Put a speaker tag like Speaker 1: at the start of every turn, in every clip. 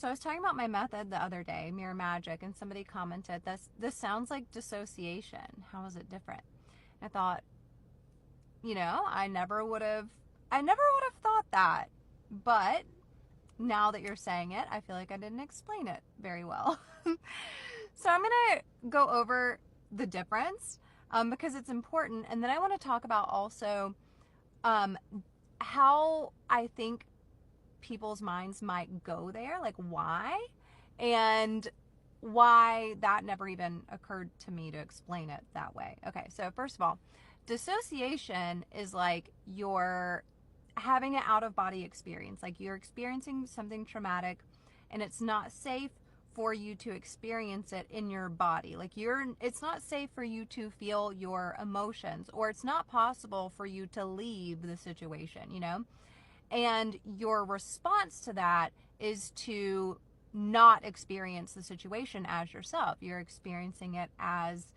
Speaker 1: So I was talking about my method the other day, Mirror Magic, and somebody commented, this sounds like dissociation. How is it different? And I thought, I never would have thought that. But now that you're saying it, I feel like I didn't explain it very well. So I'm going to go over the difference because it's important. And then I want to talk about also how I think people's minds might go there, like why, and why that never even occurred to me to explain it that way. Okay, so first of all, dissociation is like you're having an out of body experience, like you're experiencing something traumatic and it's not safe for you to experience it in your body. Like it's not safe for you to feel your emotions, or it's not possible for you to leave the situation, and your response to that is to not experience the situation as yourself. You're experiencing it as,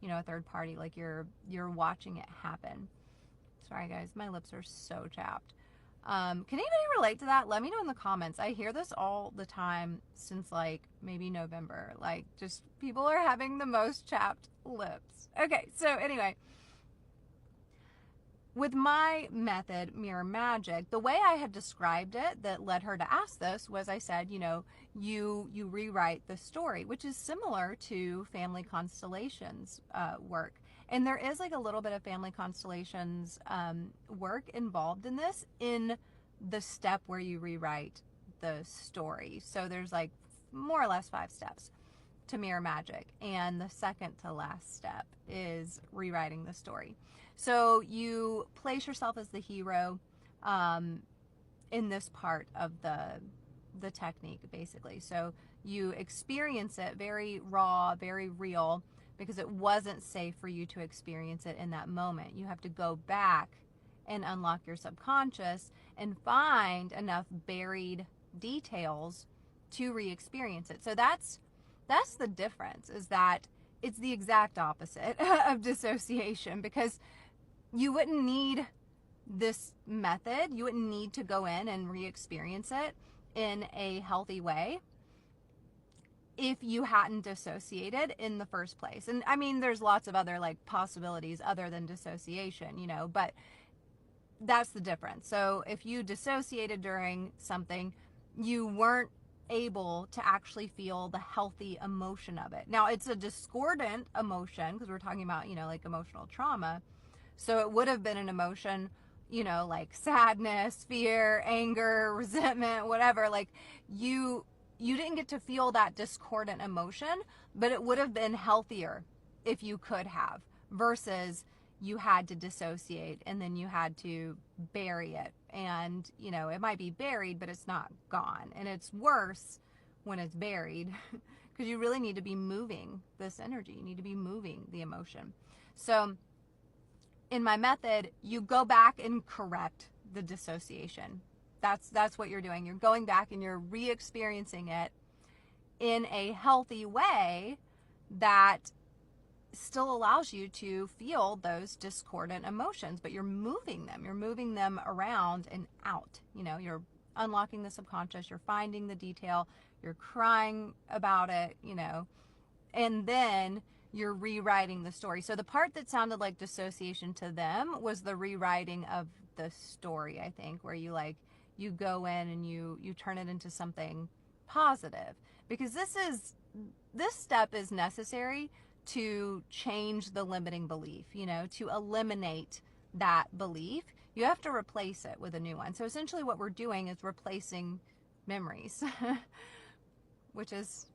Speaker 1: a third party, like you're watching it happen. Sorry guys, my lips are so chapped. Can anybody relate to that? Let me know in the comments. I hear this all the time since like maybe November. Like just people are having the most chapped lips. Okay, so anyway, with my method, Mirror Magic, the way I had described it that led her to ask this was I said, you rewrite the story, which is similar to family constellations work. And there is like a little bit of family constellations work involved in this, in the step where you rewrite the story. So there's like more or less 5 steps to Mirror Magic, and the second to last step is rewriting the story. So you place yourself as the hero in this part of the technique, basically. So you experience it very raw, very real, because it wasn't safe for you to experience it in that moment. You have to go back and unlock your subconscious and find enough buried details to re-experience it. So that's the difference, is that it's the exact opposite of dissociation, because you wouldn't need this method. You wouldn't need to go in and re-experience it in a healthy way if you hadn't dissociated in the first place. And I mean, there's lots of other like possibilities other than dissociation, but that's the difference. So if you dissociated during something, you weren't able to actually feel the healthy emotion of it. Now, it's a discordant emotion because we're talking about, like emotional trauma. So it would have been an emotion, like sadness, fear, anger, resentment, whatever. Like you didn't get to feel that discordant emotion, but it would have been healthier if you could have, versus you had to dissociate and then you had to bury it. And, it might be buried, but it's not gone. And it's worse when it's buried because you really need to be moving this energy. You need to be moving the emotion. So in my method, you go back and correct the dissociation. That's what you're doing. You're going back and you're re-experiencing it in a healthy way that still allows you to feel those discordant emotions, but you're moving them around and out. You're unlocking the subconscious, you're finding the detail, you're crying about it, and then you're rewriting the story. So the part that sounded like dissociation to them was the rewriting of the story, I think, where you go in and you turn it into something positive, because this step is necessary to change the limiting belief, to eliminate that belief. You have to replace it with a new one. So essentially what we're doing is replacing memories, which is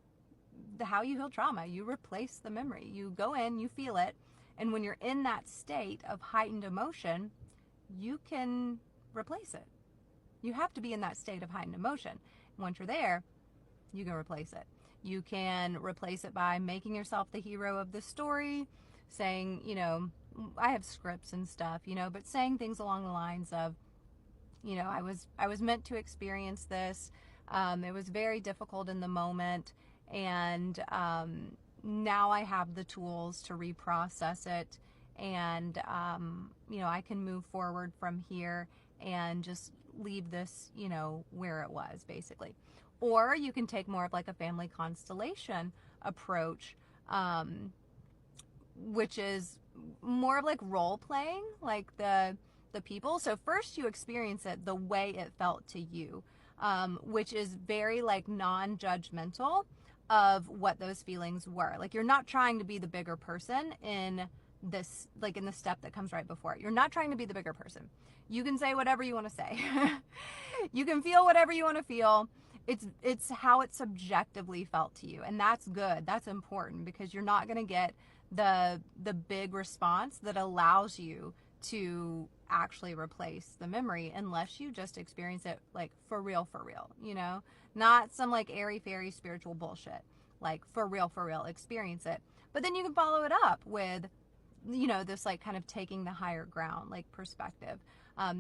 Speaker 1: how you heal trauma. You replace the memory. You go in, you feel it, and when you're in that state of heightened emotion, you can replace it. You have to be in that state of heightened emotion. Once you're there, you can replace it. You can replace it by making yourself the hero of the story, saying, I have scripts and stuff, but saying things along the lines of, I was meant to experience this. It was very difficult in the moment, and now I have the tools to reprocess it, and I can move forward from here and just leave this, you know, where it was, basically. Or you can take more of like a family constellation approach, which is more of like role playing, like the people. So first you experience it the way it felt to you, which is very like non-judgmental of what those feelings were. Like you're not trying to be the bigger person in this, like in the step that comes right before it. You're not trying to be the bigger person. You can say whatever you want to say. You can feel whatever you want to feel. It's how it subjectively felt to you, and that's good. That's important, because you're not going to get the big response that allows you to actually replace the memory unless you just experience it like for real, you know, not some like airy fairy spiritual bullshit, like for real, experience it. But then you can follow it up with, you know, this like kind of taking the higher ground, like perspective.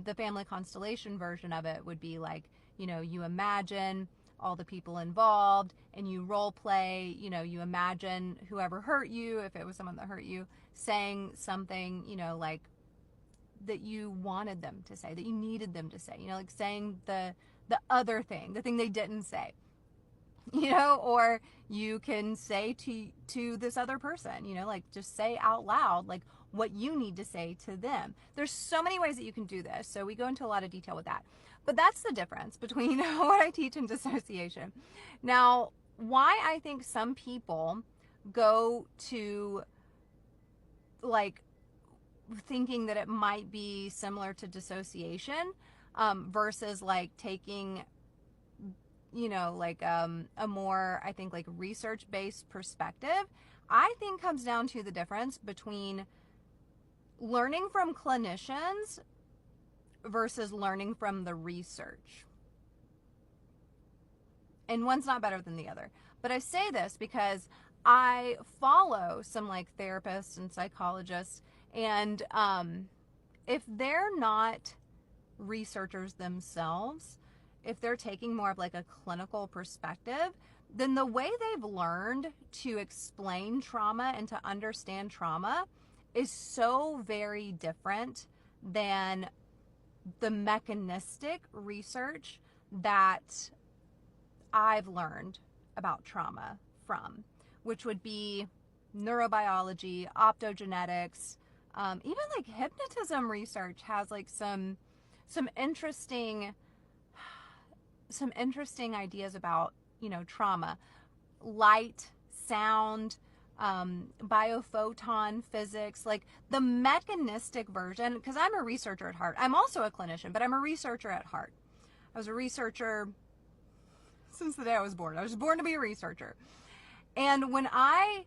Speaker 1: The family constellation version of it would be like, you know, you imagine all the people involved and you role play, you know, you imagine whoever hurt you, if it was someone that hurt you, saying something, you know, like that you wanted them to say, that you needed them to say, you know, like saying the other thing, the thing they didn't say, you know. Or you can say to this other person, you know, like just say out loud like what you need to say to them. There's so many ways that you can do this, so we go into a lot of detail with that. But that's the difference between what I teach and dissociation. Now, why I think some people go to like thinking that it might be similar to dissociation, versus like taking, you know, like a more, I think, like research-based perspective, I think comes down to the difference between learning from clinicians versus learning from the research. And one's not better than the other. But I say this because I follow some like therapists and psychologists, and if they're not researchers themselves, if they're taking more of like a clinical perspective, then the way they've learned to explain trauma and to understand trauma is so very different than the mechanistic research that I've learned about trauma from, which would be neurobiology, optogenetics, even like hypnotism research has like some interesting ideas about, you know, trauma, light, sound, biophoton physics, like the mechanistic version. Because I'm a researcher at heart. I'm also a clinician, but I'm a researcher at heart. I was a researcher since the day I was born. I was born to be a researcher. And when I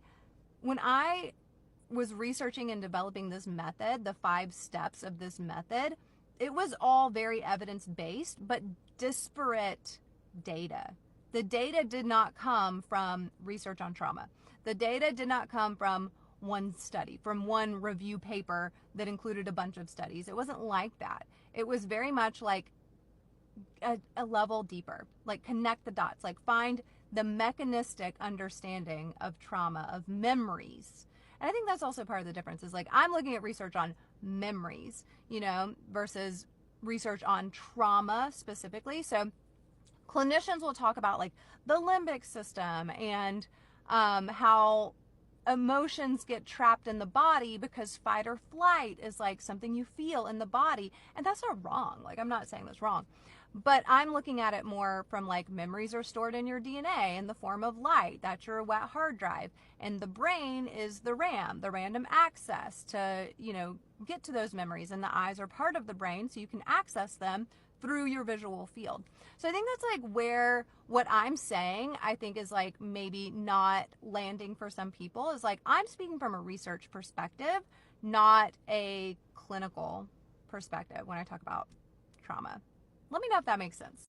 Speaker 1: was researching and developing this method, the 5 steps of this method, it was all very evidence-based, but disparate data. The data did not come from research on trauma. The data did not come from one study, from one review paper that included a bunch of studies. It wasn't like that. It was very much like a level deeper, like connect the dots, like find the mechanistic understanding of trauma, of memories. And I think that's also part of the difference, is like I'm looking at research on memories, you know, versus research on trauma specifically. So clinicians will talk about like the limbic system and how emotions get trapped in the body because fight or flight is like something you feel in the body. And that's not wrong. Like, I'm not saying that's wrong. But I'm looking at it more from like memories are stored in your DNA in the form of light. That's your wet hard drive. And the brain is the RAM, the random access to, you know, get to those memories. And the eyes are part of the brain, so you can access them through your visual field. So I think that's like where what I'm saying, I think, is like maybe not landing for some people, is like I'm speaking from a research perspective, not a clinical perspective when I talk about trauma. Let me know if that makes sense.